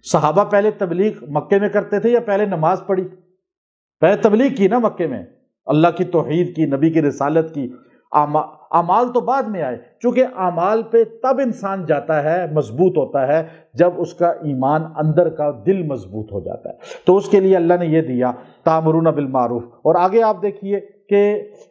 صحابہ پہلے تبلیغ مکے میں کرتے تھے یا پہلے نماز پڑھی؟ پہلے تبلیغ کی نا مکے میں، اللہ کی توحید کی، نبی کی رسالت کی۔ اعمال تو بعد میں آئے، چونکہ اعمال پہ تب انسان جاتا ہے، مضبوط ہوتا ہے، جب اس کا ایمان اندر کا دل مضبوط ہو جاتا ہے۔ تو اس کے لیے اللہ نے یہ دیا تامرون بالمعروف، اور آگے آپ دیکھیے کہ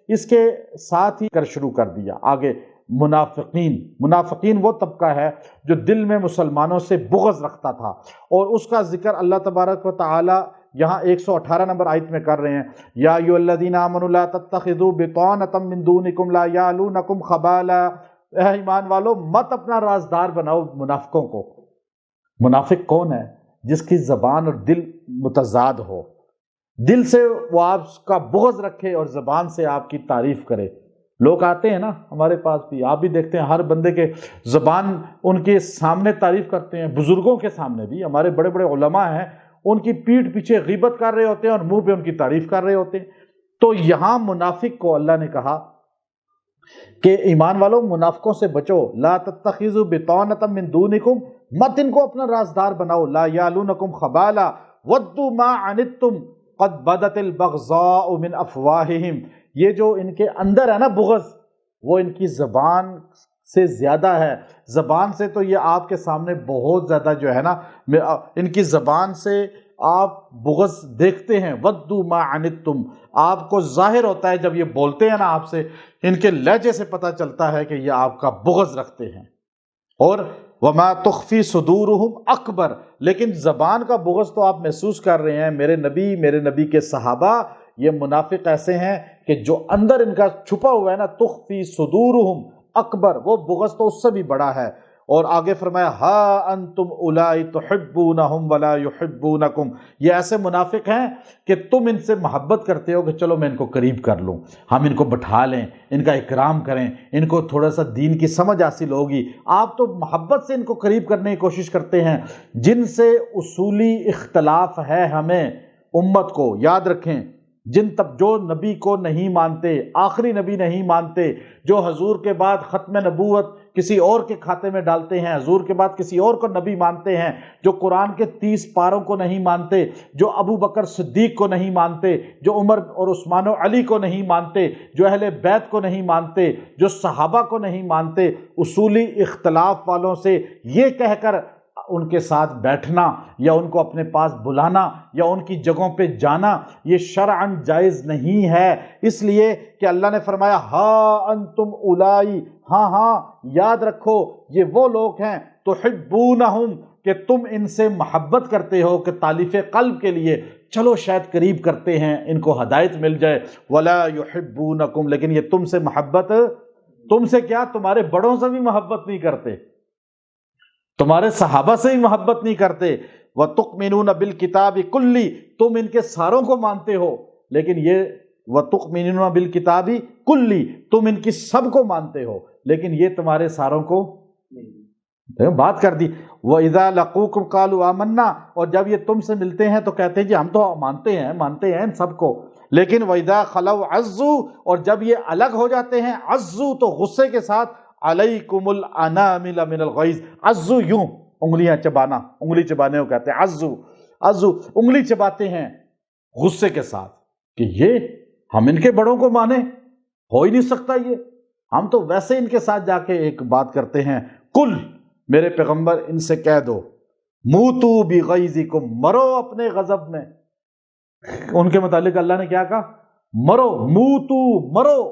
اس کے ساتھ ہی کر شروع کر دیا آگے منافقین وہ طبقہ ہے جو دل میں مسلمانوں سے بغض رکھتا تھا، اور اس کا ذکر اللہ تبارک و تعالی یہاں 118 نمبر آیت میں کر رہے ہیں، یا ایھا الذین آمنوا لا تتخذوا بطانۃ من دونکم لا یعلونکم خبالا، اے ایمان والو مت اپنا رازدار بناؤ منافقوں کو۔ منافق کون ہے؟ جس کی زبان اور دل متضاد ہو، دل سے وہ آپ کا بغض رکھے اور زبان سے آپ کی تعریف کرے۔ لوگ آتے ہیں نا ہمارے پاس بھی، آپ بھی دیکھتے ہیں ہر بندے کے زبان ان کے سامنے تعریف کرتے ہیں، بزرگوں کے سامنے بھی، ہمارے بڑے بڑے علماء ہیں ان کی پیٹھ پیچھے غیبت کر رہے ہوتے ہیں اور منہ پہ ان کی تعریف کر رہے ہوتے ہیں۔ تو یہاں منافق کو اللہ نے کہا کہ ایمان والو منافقوں سے بچو، لا تتخذوا بطانۃ من دونکم، مت ان کو اپنا رازدار بناؤ، لا یعلونکم خبالا ودوا ما عنتم قد بدت البغضاء من افواہہم، یہ جو ان کے اندر ہے نا بغض، وہ ان کی زبان سے زیادہ ہے۔ زبان سے تو یہ آپ کے سامنے بہت زیادہ جو ہے نا، ان کی زبان سے آپ بغض دیکھتے ہیں، ودوا ما عنتم، آپ کو ظاہر ہوتا ہے جب یہ بولتے ہیں نا آپ سے، ان کے لہجے سے پتہ چلتا ہے کہ یہ آپ کا بغض رکھتے ہیں۔ اور وما تخفی صدورہم اکبر، لیکن زبان کا بغض تو آپ محسوس کر رہے ہیں، میرے نبی کے صحابہ، یہ منافق ایسے ہیں کہ جو اندر ان کا چھپا ہوا ہے نا، تخفی صدورہم اکبر، وہ بغض تو اس سے بھی بڑا ہے۔ اور آگے فرمایا ہا انتم اولائی تحبونہم ولا یحبونکم، یہ ایسے منافق ہیں کہ تم ان سے محبت کرتے ہو کہ چلو میں ان کو قریب کر لوں، ہم ان کو بٹھا لیں، ان کا اکرام کریں، ان کو تھوڑا سا دین کی سمجھ حاصل ہوگی۔ آپ تو محبت سے ان کو قریب کرنے کی کوشش کرتے ہیں، جن سے اصولی اختلاف ہے ہمیں امت کو، یاد رکھیں، جو نبی کو نہیں مانتے، آخری نبی نہیں مانتے، جو حضور کے بعد ختم نبوت کسی اور کے کھاتے میں ڈالتے ہیں، حضور کے بعد کسی اور کو نبی مانتے ہیں، جو قرآن کے 30 پاروں کو نہیں مانتے، جو ابو بکر صدیق کو نہیں مانتے، جو عمر اور عثمان و علی کو نہیں مانتے، جو اہل بیت کو نہیں مانتے، جو صحابہ کو نہیں مانتے، اصولی اختلاف والوں سے یہ کہہ کر ان کے ساتھ بیٹھنا یا ان کو اپنے پاس بلانا یا ان کی جگہوں پہ جانا، یہ شرعاً جائز نہیں ہے۔ اس لیے کہ اللہ نے فرمایا ہا انتم اولائی، ہاں یاد رکھو یہ وہ لوگ ہیں تحبونہم، کہ تم ان سے محبت کرتے ہو، کہ تالیف قلب کے لیے چلو شاید قریب کرتے ہیں، ان کو ہدایت مل جائے، ولا یحبونکم، لیکن یہ تم سے محبت، تم سے کیا، تمہارے بڑوں سے بھی محبت نہیں کرتے، تمہارے صحابہ سے ہی محبت نہیں کرتے۔ وَتُؤْمِنُونَ بِالْكِتَابِ كُلِّ، تم ان کے ساروں کو مانتے ہو، لیکن یہ وَتُؤْمِنُونَ بِالْكِتَابِ كُلِّ، تم ان کی سب کو مانتے ہو، لیکن یہ تمہارے ساروں کو بات کر دی۔ وَإِذَا لَقُوكُمْ قَالُوا آمَنَّا، اور جب یہ تم سے ملتے ہیں تو کہتے ہیں جی ہم تو مانتے ہیں ان سب کو، لیکن وَإِذَا خَلَوْا عَزُّوا، اور جب یہ الگ ہو جاتے ہیں، عزو تو غصے کے ساتھ، علیکم الانامل من الغیظ، عزو یوں انگلیاں چبانا، انگلی چبانے کو کہتے ہیں عزو، انگلی چباتے ہیں غصے کے ساتھ کہ یہ ہم ان کے بڑوں کو مانیں، ہو ہی نہیں سکتا، یہ ہم تو ویسے ان کے ساتھ جا کے ایک بات کرتے ہیں۔ کل، میرے پیغمبر ان سے کہہ دو، موتو بغیظکم، مرو اپنے غضب میں۔ ان کے متعلق اللہ نے کیا کہا؟ مرو، موتو، مرو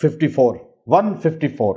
154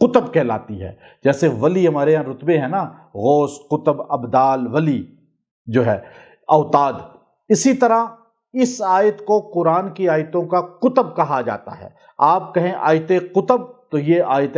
قطب کہلاتی ہے. جیسے ولی ہمارے یہاں رتبے ہیں نا، غوث، قطب، ابدال، ولی جو ہے اوتاد، اسی طرح اس آیت کو قرآن کی آیتوں کا قطب کہا جاتا ہے. آپ کہیں آیت قطب تو یہ آیت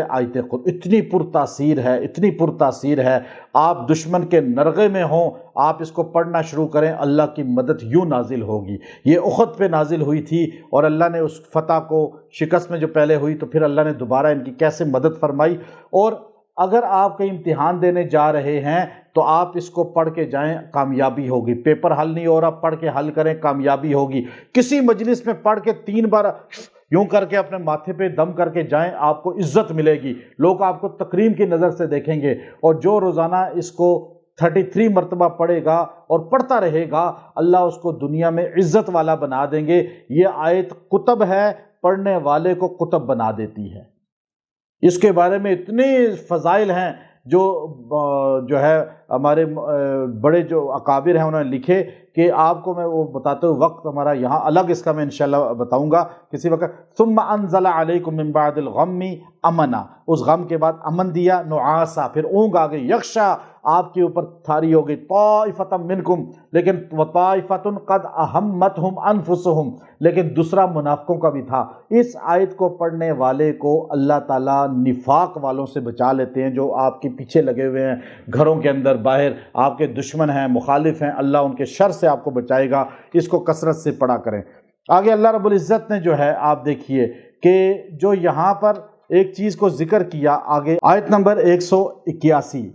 قطب اتنی پرتاثیر ہے، اتنی پرتاثیر ہے. آپ دشمن کے نرغے میں ہوں، آپ اس کو پڑھنا شروع کریں، اللہ کی مدد یوں نازل ہوگی. یہ احد پہ نازل ہوئی تھی اور اللہ نے اس فتح کو، شکست میں جو پہلے ہوئی تو پھر اللہ نے دوبارہ ان کی کیسے مدد فرمائی. اور اگر آپ کہیں امتحان دینے جا رہے ہیں تو آپ اس کو پڑھ کے جائیں، کامیابی ہوگی. پیپر حل نہیں ہو رہا، پڑھ کے حل کریں، کامیابی ہوگی. کسی مجلس میں پڑھ کے 3 بار یوں کر کے اپنے ماتھے پہ دم کر کے جائیں، آپ کو عزت ملے گی. لوگ آپ کو تکریم کی نظر سے دیکھیں گے. اور جو روزانہ اس کو 33 مرتبہ پڑھے گا اور پڑھتا رہے گا، اللہ اس کو دنیا میں عزت والا بنا دیں گے. یہ آیت قطب ہے، پڑھنے والے کو قطب بنا دیتی ہے. اس کے بارے میں اتنے فضائل ہیں جو ہے ہمارے بڑے جو اکابر ہیں انہوں نے لکھے کہ آپ کو میں وہ بتاتے ہوئے وقت ہمارا یہاں الگ اس کا میں انشاءاللہ بتاؤں گا کسی وقت. ثم انزل علیکم من بعد الغم امنا، اس غم کے بعد امن دیا، نعاسا، پھر اونگ آ گئی، یغشا، آپ کے اوپر تھاری ہو گئی، طائفۃ منکم، لیکن وطائفۃ قد اہمتہم انفسہم، لیکن دوسرا منافقوں کا بھی تھا. اس آیت کو پڑھنے والے کو اللہ تعالیٰ نفاق والوں سے بچا لیتے ہیں، جو آپ کے پیچھے لگے ہوئے ہیں، گھروں کے اندر باہر آپ کے دشمن ہیں، مخالف ہیں. اللہ ان کے شر سے آپ کو بچائے گا. اس کو کثرت سے پڑھا کریں. آگے اللہ رب العزت نے جو ہے آپ دیکھیے کہ جو یہاں پر ایک چیز کو ذکر کیا، آگے آیت نمبر 181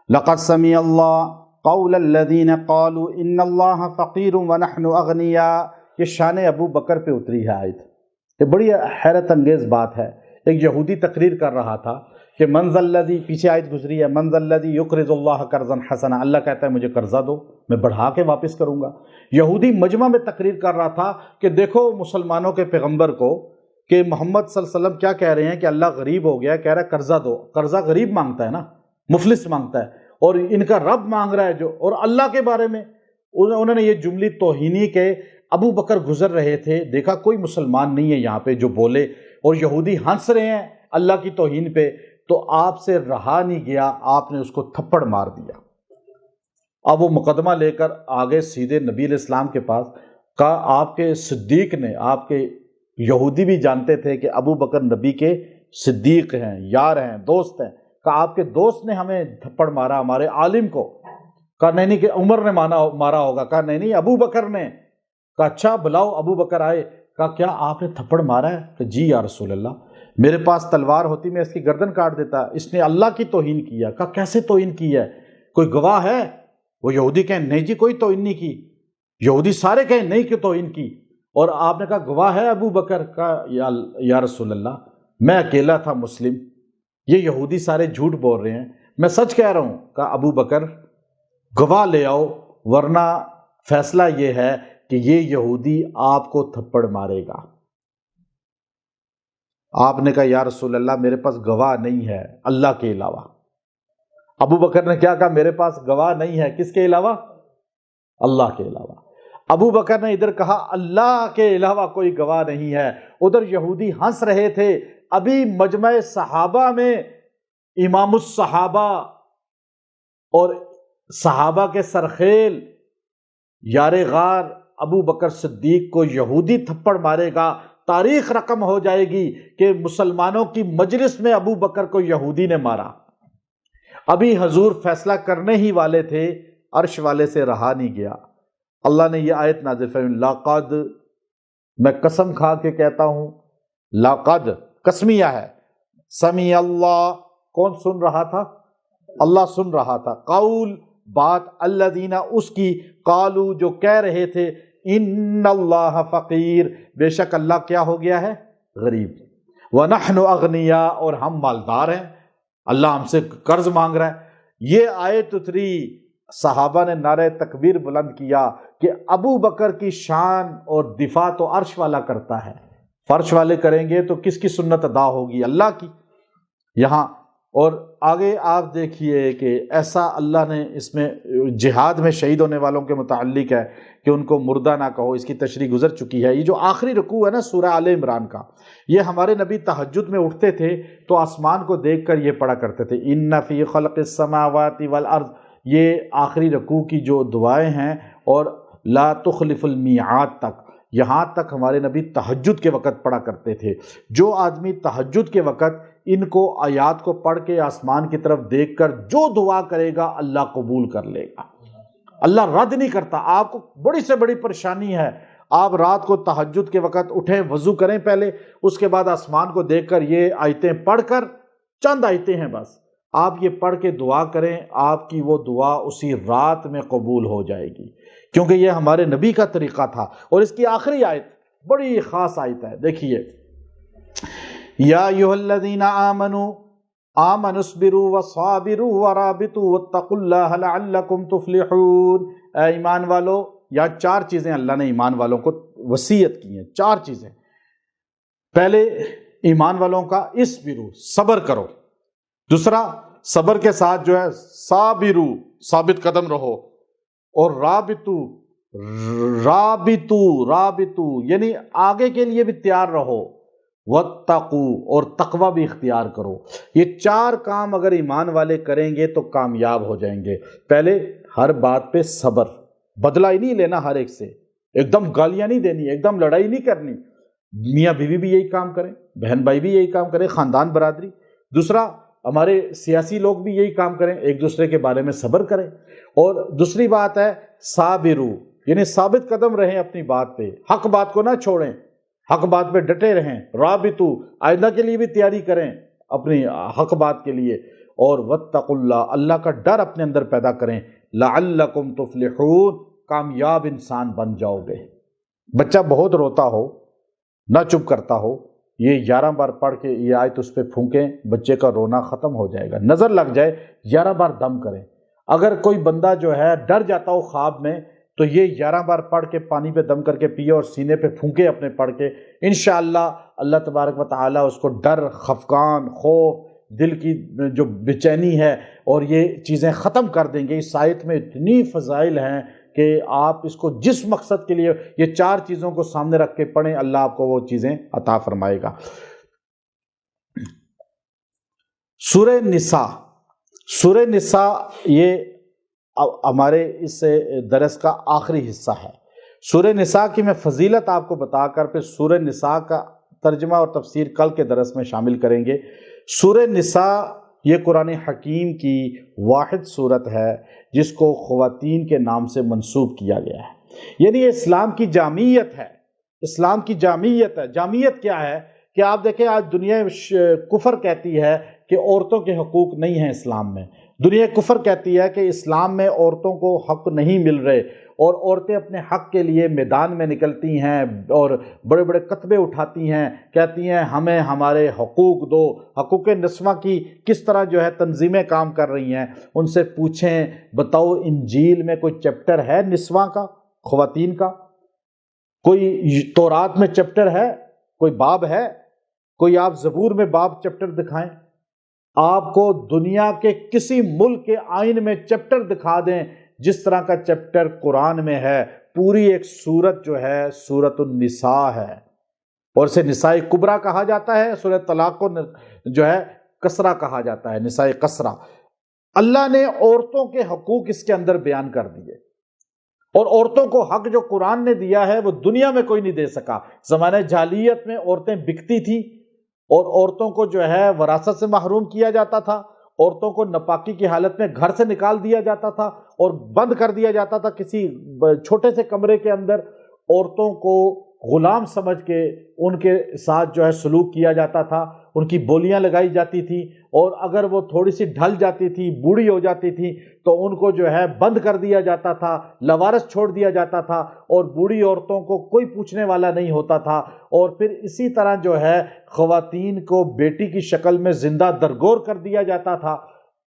لقد سمع اللہ قول الذین قالوا ان اللہ فقیر ونحن اغنیاء، یہ شان ابو بکر پہ اتری ہے آیت. یہ بڑی حیرت انگیز بات ہے. ایک یہودی تقریر کر رہا تھا کہ من ذا الذی، پیچھے آیت گزری ہے، من ذا الذی یقرض اللہ قرضا حسنا، اللہ کہتا ہے مجھے قرضہ دو، میں بڑھا کے واپس کروں گا. یہودی مجمع میں تقریر کر رہا تھا کہ دیکھو مسلمانوں کے پیغمبر کو کہ محمد صلی اللہ علیہ وسلم کیا کہہ رہے ہیں کہ اللہ غریب ہو گیا، کہہ رہا ہے قرضہ دو. قرضہ غریب مانگتا ہے نا، مفلس مانگتا ہے، اور ان کا رب مانگ رہا ہے جو. اور اللہ کے بارے میں انہوں نے یہ جملی توہینی کہ ابو بکر گزر رہے تھے، دیکھا کوئی مسلمان نہیں ہے یہاں پہ جو بولے، اور یہودی ہنس رہے ہیں اللہ کی توہین پہ، تو آپ سے رہا نہیں گیا، آپ نے اس کو تھپڑ مار دیا. اب وہ مقدمہ لے کر آگے سیدھے نبی علیہ السلام کے پاس کہا، آپ کے صدیق نے، آپ کے یہودی بھی جانتے تھے کہ ابو بکر نبی کے صدیق ہیں، یار ہیں، دوست ہیں. کہا آپ کے دوست نے ہمیں تھپڑ مارا، ہمارے عالم کو. کہا نہیں کہ عمر نے مارا ہوگا. کہا نہیں ابو بکر نے. کہا اچھا بلاؤ. ابو بکر آئے. کہا کیا آپ نے تھپڑ مارا ہے؟ کہ جی یا رسول اللہ، میرے پاس تلوار ہوتی میں اس کی گردن کاٹ دیتا، اس نے اللہ کی توہین کیا. کہا کیسے توہین کی ہے؟ کوئی گواہ ہے؟ وہ یہودی کہیں نہیں جی کوئی توہین نہیں کی. یہودی سارے کہیں نہیں کہ توہین کی. اور آپ نے کہا گواہ ہے ابو بکر؟ کہا یا رسول اللہ میں اکیلا تھا مسلم، یہ یہودی سارے جھوٹ بول رہے ہیں، میں سچ کہہ رہا ہوں. کہا ابو بکر گواہ لے آؤ، ورنہ فیصلہ یہ ہے کہ یہ یہودی آپ کو تھپڑ مارے گا. آپ نے کہا یا رسول اللہ میرے پاس گواہ نہیں ہے اللہ کے علاوہ. ابو بکر نے کیا کہا؟ میرے پاس گواہ نہیں ہے کس کے علاوہ؟ اللہ کے علاوہ. ابو بکر نے ادھر کہا اللہ کے علاوہ کوئی گواہ نہیں ہے. ادھر یہودی ہنس رہے تھے. ابھی مجمع صحابہ میں امام الصحابہ اور صحابہ کے سرخیل یار غار ابو بکر صدیق کو یہودی تھپڑ مارے گا، تاریخ رقم ہو جائے گی کہ مسلمانوں کی مجلس میں ابو بکر کو یہودی نے مارا. ابھی حضور فیصلہ کرنے ہی والے تھے، عرش والے سے رہا نہیں گیا. اللہ نے یہ آیت نازل فرمائی، لقد، میں قسم کھا کے کہتا ہوں، لقد قسمیہ ہے، سمیع اللہ، کون سن رہا تھا؟ اللہ سن رہا تھا. قول، بات، الذین، اس کی، قالو، جو کہہ رہے تھے، ان اللہ فقیر، بے شک اللہ کیا ہو گیا ہے؟ غریب. ونحن اغنیاء، اور ہم مالدار ہیں، اللہ ہم سے قرض مانگ رہا ہے. یہ آیت اتری، صحابہ نے نعرہ تکبیر بلند کیا کہ ابو بکر کی شان اور دفاع تو عرش والا کرتا ہے، فرش والے کریں گے تو کس کی سنت ادا ہوگی؟ اللہ کی. یہاں اور آگے آپ دیکھیے کہ ایسا اللہ نے اس میں جہاد میں شہید ہونے والوں کے متعلق ہے کہ ان کو مردہ نہ کہو، اس کی تشریح گزر چکی ہے۔ یہ جو آخری رکوع ہے نا سورہ آل عمران کا، یہ ہمارے نبی تہجد میں اٹھتے تھے تو آسمان کو دیکھ کر یہ پڑھا کرتے تھے، ان فی خلق السماوات والارض، یہ آخری رکوع کی جو دعائیں ہیں، اور لا تخلف المیعاد تک، یہاں تک ہمارے نبی تہجد کے وقت پڑھا کرتے تھے۔ جو آدمی تہجد کے وقت ان کو آیات کو پڑھ کے آسمان کی طرف دیکھ کر جو دعا کرے گا اللہ قبول کر لے گا، اللہ رد نہیں کرتا۔ آپ کو بڑی سے بڑی پریشانی ہے، آپ رات کو تہجد کے وقت اٹھیں، وضو کریں پہلے، اس کے بعد آسمان کو دیکھ کر یہ آیتیں پڑھ کر، چند آیتیں ہیں بس، آپ یہ پڑھ کے دعا کریں، آپ کی وہ دعا اسی رات میں قبول ہو جائے گی، کیونکہ یہ ہمارے نبی کا طریقہ تھا۔ اور اس کی آخری آیت بڑی خاص آیت ہے، دیکھیے، یا ایھا الذین آمنوا اصبروا وصابروا ورابطوا واتقوا اللہ لعلکم تفلحون۔ اے ایمان والو، یا چار چیزیں اللہ نے ایمان والوں کو وصیت کی ہیں، چار چیزیں۔ پہلے ایمان والوں کا اصبروا، صبر کرو، دوسرا صبر کے ساتھ جو ہے صابروا، ثابت قدم رہو، اور رابطو یعنی آگے کے لیے بھی تیار رہو، واتقوا، اور تقوی بھی اختیار کرو۔ یہ چار کام اگر ایمان والے کریں گے تو کامیاب ہو جائیں گے۔ پہلے ہر بات پہ صبر، بدلہ ہی نہیں لینا ہر ایک سے، ایک دم گالیاں نہیں دینی، ایک دم لڑائی نہیں کرنی، میاں بیوی بھی یہی کام کریں، بہن بھائی بھی یہی کام کریں، خاندان برادری۔ دوسرا، ہمارے سیاسی لوگ بھی یہی کام کریں، ایک دوسرے کے بارے میں صبر کریں۔ اور دوسری بات ہے صابرو، یعنی ثابت قدم رہیں اپنی بات پہ، حق بات کو نہ چھوڑیں، حق بات پہ ڈٹے رہیں۔ رابطو، آئندہ کے لیے بھی تیاری کریں اپنی حق بات کے لیے۔ اور واتقوا اللہ، اللہ کا ڈر اپنے اندر پیدا کریں، لعلکم تفلحون، کامیاب انسان بن جاؤ گے۔ بچہ بہت روتا ہو، نہ چپ کرتا ہو، یہ 11 بار پڑھ کے یہ آیت اس پہ پھونکیں، بچے کا رونا ختم ہو جائے گا۔ نظر لگ جائے 11 بار دم کریں۔ اگر کوئی بندہ جو ہے ڈر جاتا ہو خواب میں، تو یہ 11 بار پڑھ کے پانی پہ دم کر کے پیے اور سینے پہ پھونکے اپنے پڑھ کے، انشاءاللہ اللہ تبارک و تعالیٰ اس کو ڈر، خفقان، خوف، دل کی جو بے-چینی ہے، اور یہ چیزیں ختم کر دیں گے۔ اس آیت میں اتنی فضائل ہیں کہ آپ اس کو جس مقصد کے لیے یہ چار چیزوں کو سامنے رکھ کے پڑھیں، اللہ آپ کو وہ چیزیں عطا فرمائے گا۔ سورہ نساء یہ ہمارے اس درس کا آخری حصہ ہے۔ سورہ نساء کی میں فضیلت آپ کو بتا کر پھر سورہ نساء کا ترجمہ اور تفسیر کل کے درس میں شامل کریں گے۔ سورہ نساء یہ قرآن حکیم کی واحد صورت ہے جس کو خواتین کے نام سے منسوب کیا گیا ہے، یعنی یہ اسلام کی جامعیت ہے۔ اسلام کی جامعیت ہے۔ جامعیت کیا ہے کہ آپ دیکھیں آج دنیا کفر کہتی ہے کہ عورتوں کے حقوق نہیں ہیں اسلام میں، دنیا کفر کہتی ہے کہ اسلام میں عورتوں کو حق نہیں مل رہے، اور عورتیں اپنے حق کے لیے میدان میں نکلتی ہیں اور بڑے بڑے کتبے اٹھاتی ہیں، کہتی ہیں ہمیں ہمارے حقوق دو۔ حقوق نسواں کی کس طرح جو ہے تنظیمیں کام کر رہی ہیں، ان سے پوچھیں بتاؤ انجیل میں کوئی چیپٹر ہے نسواں کا، خواتین کا؟ کوئی تورات میں چیپٹر ہے؟ کوئی باب ہے؟ کوئی آپ زبور میں باب چیپٹر دکھائیں، آپ کو دنیا کے کسی ملک کے آئین میں چیپٹر دکھا دیں جس طرح کا چیپٹر قرآن میں ہے۔ پوری ایک سورت جو ہے سورۃ النساء ہے، اور اسے نساء کبریٰ کہا جاتا ہے، سورۃ طلاق کو جو ہے کسرہ کہا جاتا ہے، نساء کسرہ۔ اللہ نے عورتوں کے حقوق اس کے اندر بیان کر دیے، اور عورتوں کو حق جو قرآن نے دیا ہے وہ دنیا میں کوئی نہیں دے سکا۔ زمانہ جاہلیت میں عورتیں بکتی تھیں، اور عورتوں کو جو ہے وراثت سے محروم کیا جاتا تھا، عورتوں کو ناپاکی کی حالت میں گھر سے نکال دیا جاتا تھا اور بند کر دیا جاتا تھا کسی چھوٹے سے کمرے کے اندر۔ عورتوں کو غلام سمجھ کے ان کے ساتھ جو ہے سلوک کیا جاتا تھا، ان کی بولیاں لگائی جاتی تھیں، اور اگر وہ تھوڑی سی ڈھل جاتی تھی، بوڑھی ہو جاتی تھی، تو ان کو جو ہے بند کر دیا جاتا تھا، لاوارث چھوڑ دیا جاتا تھا، اور بوڑھی عورتوں کو کوئی پوچھنے والا نہیں ہوتا تھا۔ اور پھر اسی طرح جو ہے خواتین کو بیٹی کی شکل میں زندہ درگور کر دیا جاتا تھا۔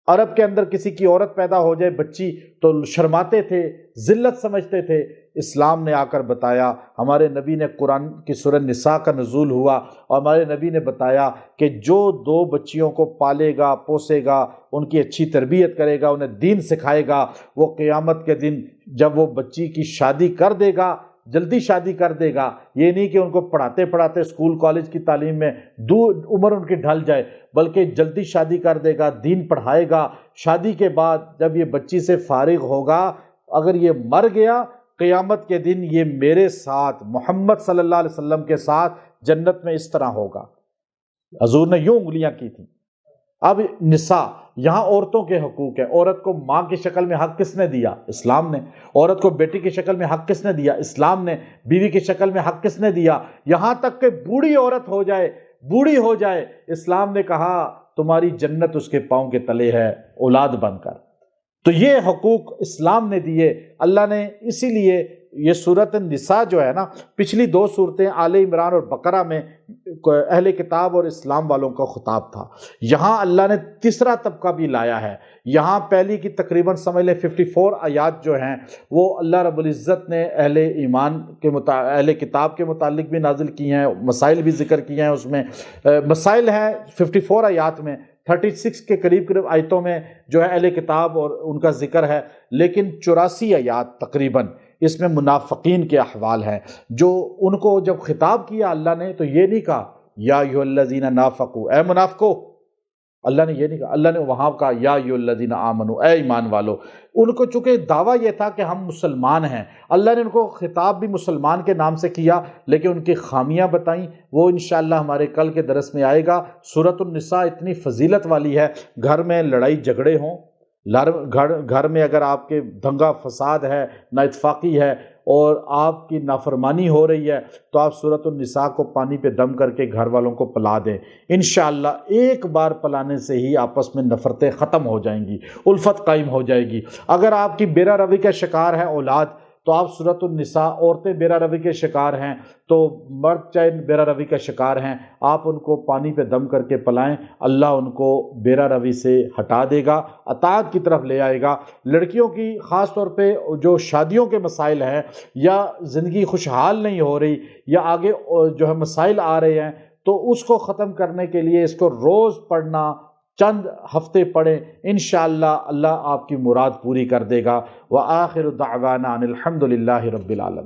عرب کے اندر کسی کی عورت پیدا ہو جائے بچی تو شرماتے تھے، ذلت سمجھتے تھے، اسلام نے آ کر بتایا، ہمارے نبی نے قرآن کی سورہ نساء کا نزول ہوا اور ہمارے نبی نے بتایا کہ جو 2 بچیوں کو پالے گا، پوسے گا، ان کی اچھی تربیت کرے گا، انہیں دین سکھائے گا، وہ قیامت کے دن جب وہ بچی کی شادی کر دے گا، جلدی شادی کر دے گا، یہ نہیں کہ ان کو پڑھاتے پڑھاتے اسکول کالج کی تعلیم میں عمر ان کی ڈھل جائے، بلکہ جلدی شادی کر دے گا، دین پڑھائے گا۔ شادی کے بعد جب یہ بچی سے فارغ ہوگا، اگر یہ مر گیا، قیامت کے دن یہ میرے ساتھ، محمد صلی اللہ علیہ وسلم کے ساتھ جنت میں اس طرح ہوگا۔ حضور نے یوں انگلیاں کی تھیں۔ اب نساء، یہاں عورتوں کے حقوق ہیں۔ عورت کو ماں کی شکل میں حق کس نے دیا؟ اسلام نے۔ عورت کو بیٹی کی شکل میں حق کس نے دیا؟ اسلام نے۔ بیوی کی شکل میں حق کس نے دیا؟ یہاں تک کہ بوڑھی عورت ہو جائے، بوڑھی ہو جائے، اسلام نے کہا تمہاری جنت اس کے پاؤں کے تلے ہے، اولاد بن کر۔ تو یہ حقوق اسلام نے دیے اللہ نے۔ اسی لیے یہ سورۃ النساء جو ہے نا، پچھلی 2 صورتیں آل عمران اور بقرہ میں اہل کتاب اور اسلام والوں کا خطاب تھا، یہاں اللہ نے تیسرا طبقہ بھی لایا ہے۔ یہاں پہلی کی تقریباً سمجھ لیں 54 آیات جو ہیں وہ اللہ رب العزت نے اہل ایمان کے اہل کتاب کے متعلق بھی نازل کی ہیں، مسائل بھی ذکر کیے ہیں۔ اس میں مسائل ہیں 54 آیات میں، 36 کے قریب آیتوں میں جو ہے اہل کتاب اور ان کا ذکر ہے، لیکن 84 آیات تقریباً اس میں منافقین کے احوال ہیں، جو ان کو جب خطاب کیا اللہ نے تو یہ نہیں کہا یا ایھا الذین نافقوا، اے منافقو، اللہ نے یہ نہیں کہا، اللہ نے وہاں کہا یا ایھا الذین آمنوا، اے ایمان والو۔ ان کو چونکہ دعویٰ یہ تھا کہ ہم مسلمان ہیں، اللہ نے ان کو خطاب بھی مسلمان کے نام سے کیا، لیکن ان کی خامیاں بتائیں، وہ انشاءاللہ ہمارے کل کے درس میں آئے گا۔ سورۃ النساء اتنی فضیلت والی ہے، گھر میں لڑائی جھگڑے ہوں، گھر میں اگر آپ کے دنگا فساد ہے، نا اتفاقی ہے اور آپ کی نافرمانی ہو رہی ہے، تو آپ سورۃ النساء کو پانی پہ دم کر کے گھر والوں کو پلا دیں، انشاءاللہ ایک بار پلانے سے ہی آپس میں نفرتیں ختم ہو جائیں گی، الفت قائم ہو جائے گی۔ اگر آپ کی بیرا روی کا شکار ہے اولاد، تو آپ سورۃ النساء، عورتیں بیرا روی کے شکار ہیں تو مرد چاہے بیرا روی کا شکار ہیں، آپ ان کو پانی پہ دم کر کے پلائیں، اللہ ان کو بیرا روی سے ہٹا دے گا، اطاعت کی طرف لے آئے گا۔ لڑکیوں کی خاص طور پہ جو شادیوں کے مسائل ہیں یا زندگی خوشحال نہیں ہو رہی یا آگے جو ہے مسائل آ رہے ہیں، تو اس کو ختم کرنے کے لیے اس کو روز پڑھنا، چند ہفتے پڑھیں، انشاءاللہ اللہ آپ کی مراد پوری کر دے گا۔ وآخر دعوانا ان الحمد للہ رب العالمین۔